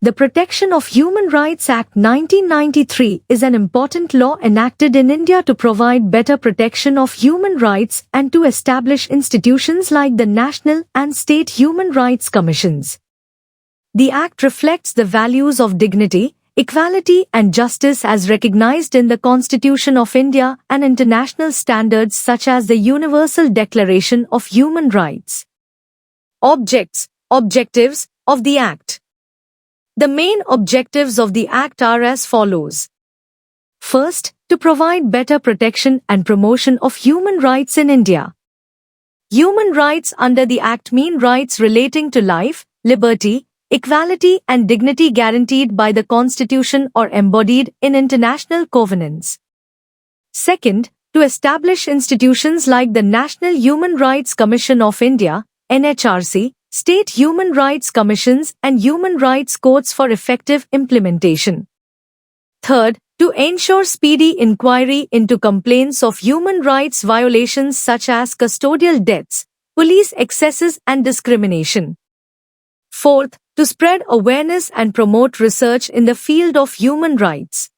The Protection of Human Rights Act 1993 is an important law enacted in India to provide better protection of human rights and to establish institutions like the National and State Human Rights Commissions. The Act reflects the values of dignity, equality and justice as recognized in the Constitution of India and international standards such as the Universal Declaration of Human Rights. Objectives of the Act. The main objectives of the Act are as follows. First, to provide better protection and promotion of human rights in India. Human rights under the Act mean rights relating to life, liberty, equality and dignity guaranteed by the Constitution or embodied in international covenants. Second, to establish institutions like the National Human Rights Commission of India, NHRC, State Human Rights Commissions and Human Rights Courts for effective implementation. Third, to ensure speedy inquiry into complaints of human rights violations such as custodial deaths, police excesses and discrimination. Fourth, to spread awareness and promote research in the field of human rights.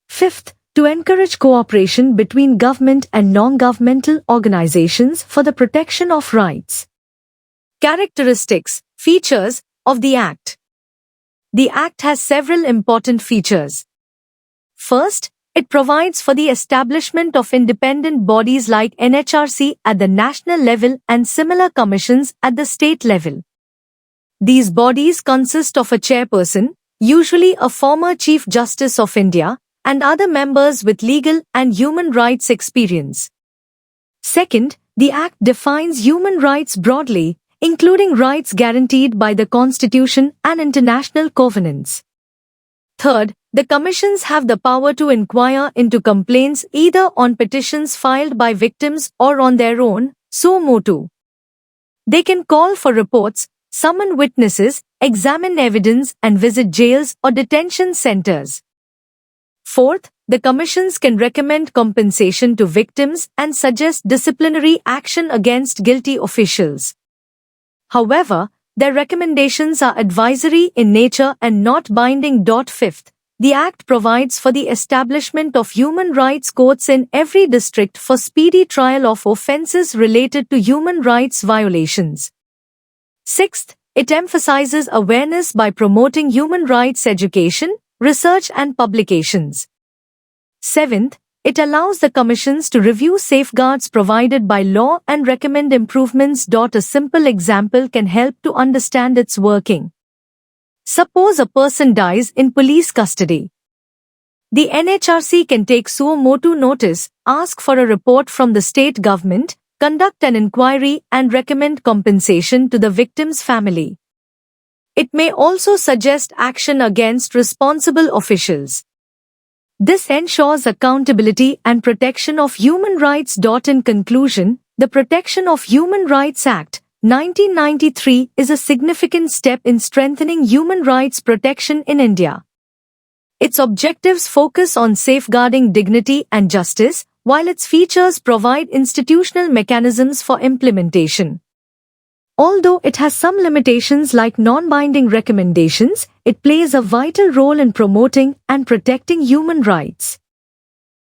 Fifth, to encourage cooperation between government and non-governmental organizations for the protection of rights. Characteristics, features of the Act. The Act has several important features. First, it provides for the establishment of independent bodies like NHRC at the national level and similar commissions at the state level. These bodies consist of a chairperson, usually a former Chief Justice of India, and other members with legal and human rights experience. Second, the Act defines human rights broadly, including rights guaranteed by the Constitution and international covenants. Third, the commissions have the power to inquire into complaints either on petitions filed by victims or on their own, suo motu. They can call for reports, summon witnesses, examine evidence and visit jails or detention centers. Fourth, the commissions can recommend compensation to victims and suggest disciplinary action against guilty officials. However, their recommendations are advisory in nature and not binding. Fifth, the Act provides for the establishment of human rights courts in every district for speedy trial of offences related to human rights violations. Sixth, it emphasizes awareness by promoting human rights education, research and publications. Seventh, it allows the commissions to review safeguards provided by law and recommend improvements. A simple example can help to understand its working. Suppose a person dies in police custody. The NHRC can take suo motu notice, ask for a report from the state government, conduct an inquiry and recommend compensation to the victim's family. It may also suggest action against responsible officials. This ensures accountability and protection of human rights. In conclusion, the Protection of Human Rights Act, 1993 is a significant step in strengthening human rights protection in India. Its objectives focus on safeguarding dignity and justice, while its features provide institutional mechanisms for implementation. Although it has some limitations like non-binding recommendations, it plays a vital role in promoting and protecting human rights.